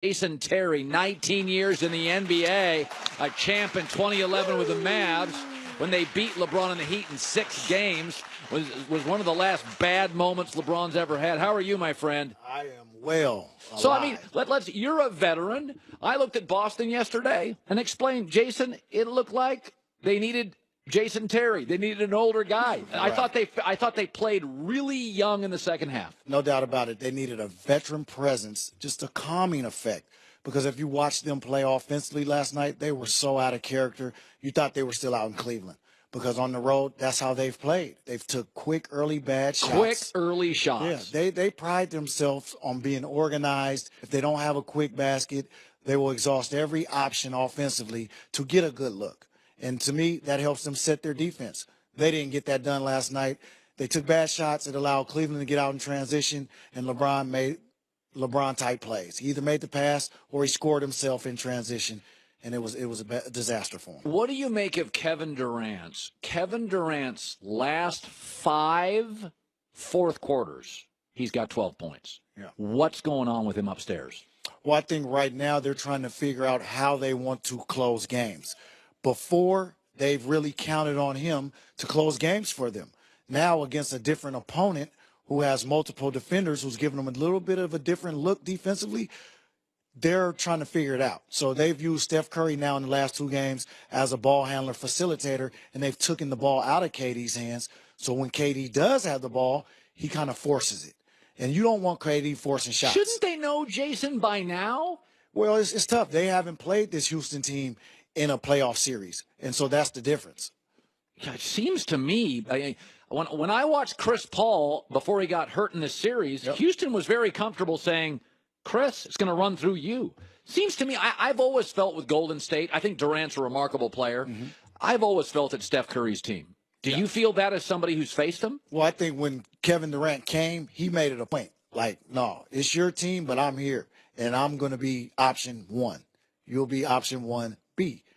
Jason Terry, 19 years in the NBA, a champ in 2011 with the Mavs when they beat LeBron and the Heat in 6 games. Was one of the last bad moments LeBron's ever had. How are you, my friend? I am well alive. So, I mean, you're a veteran. I looked at Boston yesterday and explained, Jason, it looked like they needed Jason Terry. They needed an older guy. Right. I thought they played really young in the second half. No doubt about it. They needed a veteran presence, just a calming effect. Because if you watched them play offensively last night, they were so out of character. You thought they were still out in Cleveland. Because on the road, that's how they've played. They've took quick, early, bad shots. Quick, early shots. Yeah, they pride themselves on being organized. If they don't have a quick basket, they will exhaust every option offensively to get a good look. And to me, that helps them set their defense. They didn't get that done last night. They took bad shots. It allowed Cleveland to get out in transition, and LeBron made LeBron-type plays. He either made the pass or he scored himself in transition, and it was a disaster for him. What do you make of Kevin Durant's last 5 fourth quarters? He's got 12 points. Yeah. What's going on with him upstairs? Well, I think right now they're trying to figure out how they want to close games. Before, they've really counted on him to close games for them. Now, against a different opponent who has multiple defenders, who's giving them a little bit of a different look defensively, they're trying to figure it out. So they've used Steph Curry now in the last 2 games as a ball handler facilitator, and they've taken the ball out of KD's hands. So when KD does have the ball, he kind of forces it. And you don't want KD forcing shots. Shouldn't they know, Jason, by now? Well, it's tough. They haven't played this Houston team in a playoff series, and so that's the difference. Yeah, it seems to me, when I watched Chris Paul before he got hurt in this series, yep, Houston was very comfortable saying, Chris, it's going to run through you. Seems to me, I've always felt with Golden State, I think Durant's a remarkable player. Mm-hmm. I've always felt it's Steph Curry's team. Do you feel that as somebody who's faced him? Well, I think when Kevin Durant came, he made it a point. Like, no, it's your team, but I'm here, and I'm going to be option 1. You'll be option 1B.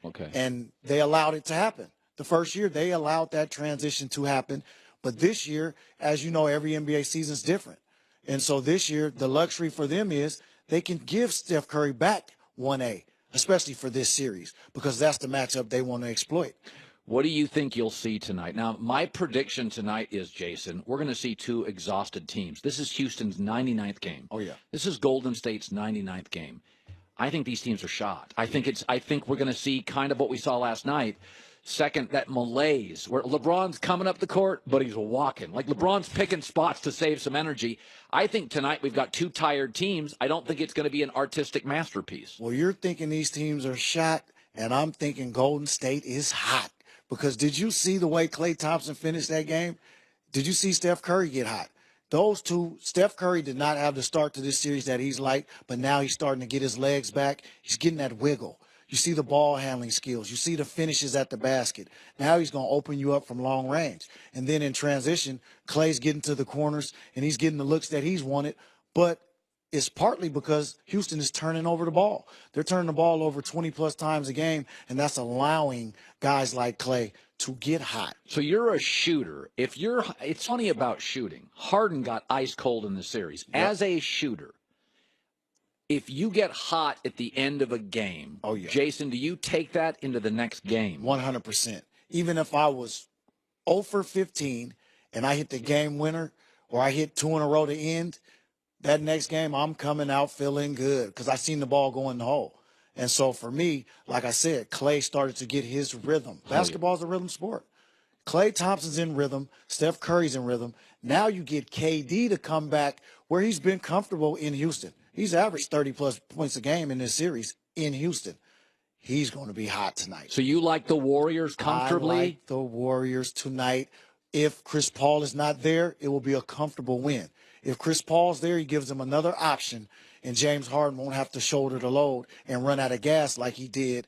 Okay. And they allowed it to happen. The first year, they allowed that transition to happen. But this year, as you know, every NBA season is different. And so this year, the luxury for them is they can give Steph Curry back 1A, especially for this series, because that's the matchup they want to exploit. What do you think you'll see tonight? Now, my prediction tonight is, Jason, we're going to see 2 exhausted teams. This is Houston's 99th game. Oh, yeah. This is Golden State's 99th game. I think these teams are shot. I think we're going to see kind of what we saw last night. Second, that malaise where LeBron's coming up the court, but he's walking. Like LeBron's picking spots to save some energy. I think tonight we've got 2 tired teams. I don't think it's going to be an artistic masterpiece. Well, you're thinking these teams are shot, and I'm thinking Golden State is hot. Because did you see the way Klay Thompson finished that game? Did you see Steph Curry get hot? Those two, Steph Curry did not have the start to this series that he's liked, but now he's starting to get his legs back. He's getting that wiggle. You see the ball handling skills. You see the finishes at the basket. Now he's going to open you up from long range. And then in transition, Klay's getting to the corners, and he's getting the looks that he's wanted. But it's partly because Houston is turning over the ball. They're turning the ball over 20-plus times a game, and that's allowing guys like Klay to get hot. So you're a shooter. It's funny about shooting. Harden got ice cold in the series. Yep. As a shooter, if you get hot at the end of a game, oh, yeah, Jason, do you take that into the next game? 100%. Even if I was 0 for 15 and I hit the game winner or I hit 2 in a row to end, that next game I'm coming out feeling good because I seen the ball go in the hole. And so for me, like I said, Klay started to get his rhythm. Basketball's a rhythm sport. Klay Thompson's in rhythm. Steph Curry's in rhythm. Now you get KD to come back where he's been comfortable in Houston. He's averaged 30-plus points a game in this series in Houston. He's going to be hot tonight. So you like the Warriors comfortably? I like the Warriors tonight. If Chris Paul is not there, it will be a comfortable win. If Chris Paul's there, he gives them another option, and James Harden won't have to shoulder the load and run out of gas like he did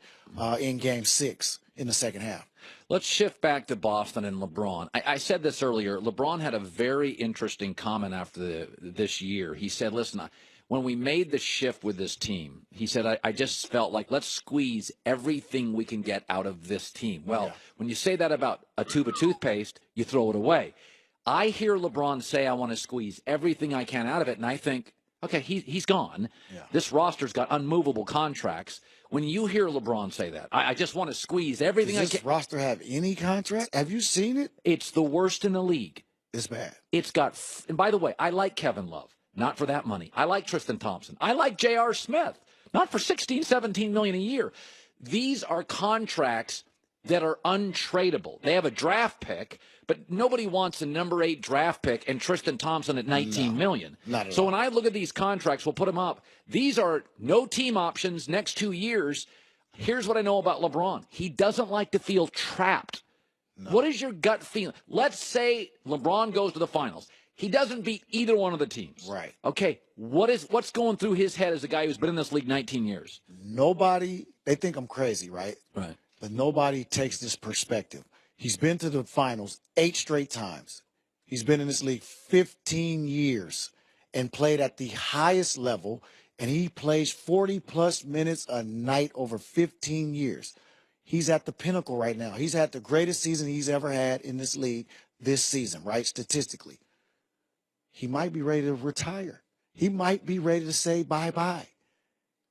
in Game 6 in the second half. Let's shift back to Boston and LeBron. I said this earlier. LeBron had a very interesting comment after this year. He said, listen, when we made the shift with this team, he said, I just felt like let's squeeze everything we can get out of this team. Well, when you say that about a tube of toothpaste, you throw it away. I hear LeBron say, I want to squeeze everything I can out of it, and I think, Okay, he's gone. Yeah. This roster's got unmovable contracts. When you hear LeBron say that, I just want to squeeze everything Does I this can. roster have any contract? Have you seen it? It's the worst in the league. It's bad. It's got, and by the way, I like Kevin Love, not for that money. I like Tristan Thompson. I like J.R. Smith, not for 16, 17 million a year. These are contracts that are untradeable. They have a draft pick, but nobody wants a number 8 draft pick and Tristan Thompson at 19 million. Not at So all. when I look at these contracts, we'll put them up. These are no team options next 2 years. Here's what I know about LeBron. He doesn't like to feel trapped. No. What is your gut feeling? Let's say LeBron goes to the finals. He doesn't beat either one of the teams. Right. Okay, what's going through his head as a guy who's been in this league 19 years? Nobody, they think I'm crazy, right? Right. But nobody takes this perspective. He's been to the finals 8 straight times. He's been in this league 15 years and played at the highest level, and he plays 40-plus minutes a night over 15 years. He's at the pinnacle right now. He's had the greatest season he's ever had in this league this season, right, statistically. He might be ready to retire. He might be ready to say bye-bye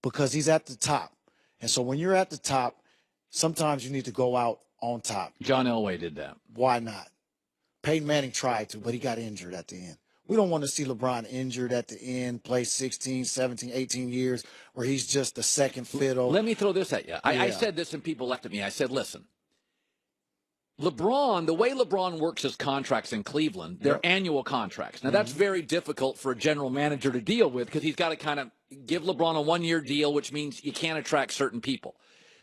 because he's at the top. And so when you're at the top, sometimes you need to go out on top. John Elway did that. Why not? Peyton Manning tried to, but he got injured at the end. We don't want to see LeBron injured at the end, play 16, 17, 18 years where he's just the second fiddle. Let me throw this at you. I said this and people laughed at me. I said, listen, LeBron, the way LeBron works his contracts in Cleveland, they're annual contracts. Now, that's very difficult for a general manager to deal with because he's got to kind of give LeBron a one-year deal, which means you can't attract certain people,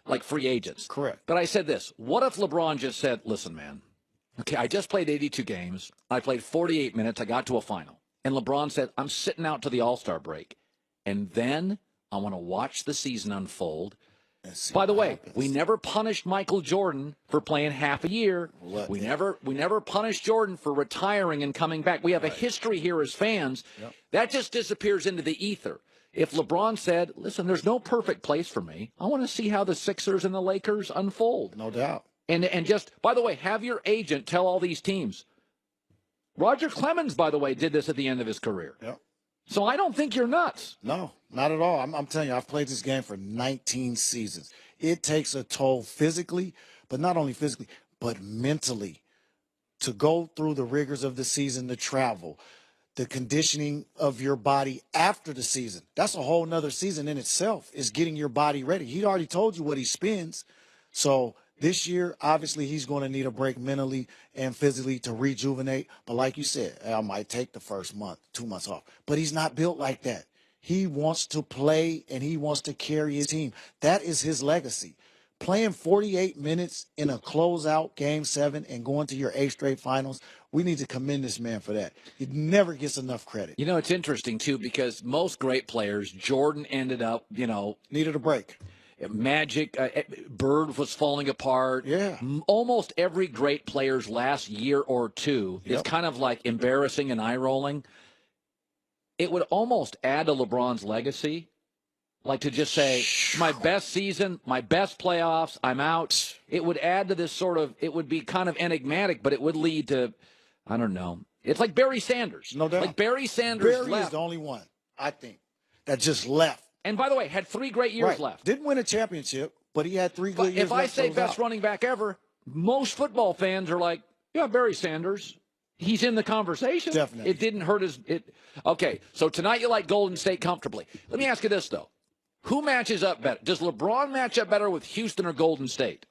like free agents. Correct. But I said this. What if LeBron just said, listen, man, okay, I just played 82 games. I played 48 minutes. I got to a final. And LeBron said, I'm sitting out to the All-Star break. And then I want to watch the season unfold. By the way, we never punished Michael Jordan for playing half a year. We never punished Jordan for retiring and coming back. We have a history here as fans. That just disappears into the ether. If LeBron said, listen, there's no perfect place for me. I want to see how the Sixers and the Lakers unfold. No doubt. And just, by the way, have your agent tell all these teams. Roger Clemens, by the way, did this at the end of his career. Yep. So I don't think you're nuts. No, not at all. I'm telling you, I've played this game for 19 seasons. It takes a toll physically, but not only physically, but mentally to go through the rigors of the season, the travel, the conditioning of your body after the season. That's a whole nother season in itself, is getting your body ready. He already told you what he spends. So this year, obviously, he's going to need a break mentally and physically to rejuvenate. But like you said, I might take the first month, 2 months off. But he's not built like that. He wants to play, and he wants to carry his team. That is his legacy. Playing 48 minutes in a closeout Game 7 and going to your 8 straight finals, we need to commend this man for that. He never gets enough credit. You know, it's interesting, too, because most great players, Jordan ended up, needed a break. Magic, Bird was falling apart. Yeah. Almost every great player's last year or two is kind of like embarrassing and eye-rolling. It would almost add to LeBron's legacy, like to just say, my best season, my best playoffs, I'm out. It would add to this sort of, it would be kind of enigmatic, but it would lead to, I don't know. It's like Barry Sanders. No doubt. Like Barry Sanders Barry left. is the only one, I think, that just left. And by the way, had 3 great years left. Didn't win a championship, but he had 3 good years if left. I say best running back ever, most football fans are like, yeah, Barry Sanders. He's in the conversation. Definitely. It didn't hurt his. Okay, so tonight you like Golden State comfortably. Let me ask you this, though. Who matches up better? Does LeBron match up better with Houston or Golden State?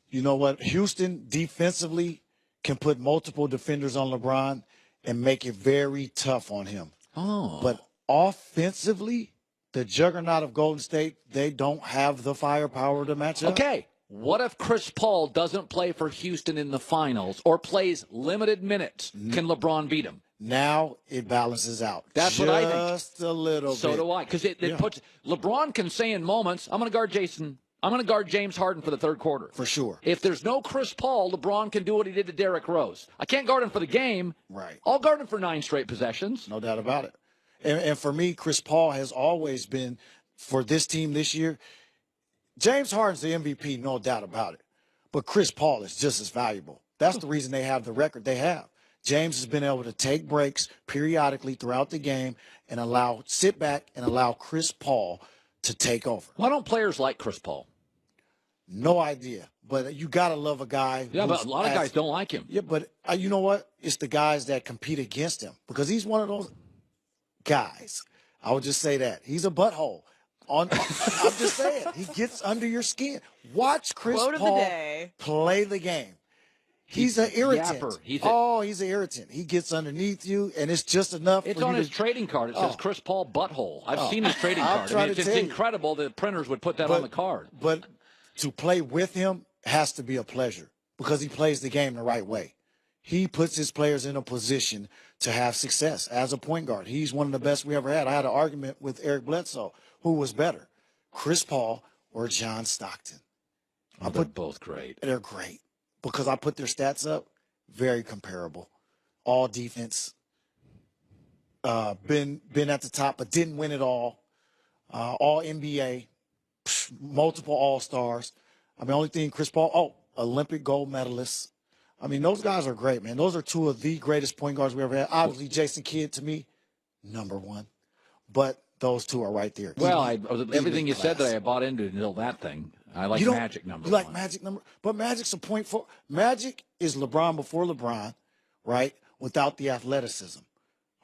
You know what? Houston defensively can put multiple defenders on LeBron and make it very tough on him. Oh. But offensively, the juggernaut of Golden State, they don't have the firepower to match up. Okay. What if Chris Paul doesn't play for Houston in the finals or plays limited minutes? Can LeBron beat him? Now it balances out. That's what I think. Just a little bit. So do I. Because it puts LeBron can say in moments, I'm going to guard I'm going to guard James Harden for the third quarter. For sure. If there's no Chris Paul, LeBron can do what he did to Derrick Rose. I can't guard him for the game. Right. I'll guard him for 9 straight possessions. No doubt about it. And for me, Chris Paul has always been, for this team this year, James Harden's the MVP, no doubt about it. But Chris Paul is just as valuable. That's the reason they have the record they have. James has been able to take breaks periodically throughout the game and sit back and allow Chris Paul to take over. Why don't players like Chris Paul? No idea, but you gotta love a guy. Yeah, but a lot of guys don't like him. Yeah, but you know what? It's the guys that compete against him because he's one of those guys. I would just say that he's a butthole. I'm just saying he gets under your skin. Watch Chris Paul play the game. He's an irritant. Yapper. He's an irritant. He gets underneath you, and it's just enough. It's on his trading card. It says Chris Paul butthole. I've seen his trading card. It's incredible that printers would put that on the card. But to play with him has to be a pleasure because he plays the game the right way. He puts his players in a position to have success as a point guard. He's one of the best we ever had. I had an argument with Eric Bledsoe. Who was better, Chris Paul or John Stockton? They're both great. They're great because I put their stats up, very comparable. All defense, been at the top, but didn't win it all. All NBA, multiple All-Stars. I mean, only thing Chris Paul, Olympic gold medalists. I mean, those guys are great, man. Those are two of the greatest point guards we ever had. Obviously, Jason Kidd, to me, #1. But those two are right there. Well, everything you said that I bought into until that thing. I like Magic #1. You like Magic but Magic's a point for Magic is LeBron before LeBron, right? Without the athleticism.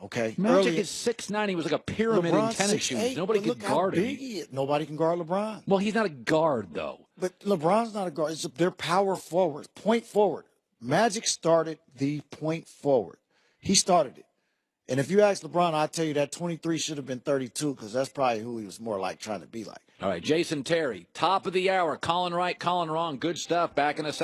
Okay. Magic is 6'9". He was like a pyramid in tennis shoes. Nobody could guard him. Nobody can guard LeBron. Well, he's not a guard though. But LeBron's not a guard. They're power forward, point forward. Magic started the point forward. He started it. And if you ask LeBron, I'll tell you that 23 should have been 32 because that's probably who he was more like trying to be like. All right, Jason Terry, top of the hour. Calling right, calling wrong. Good stuff. Back in a second.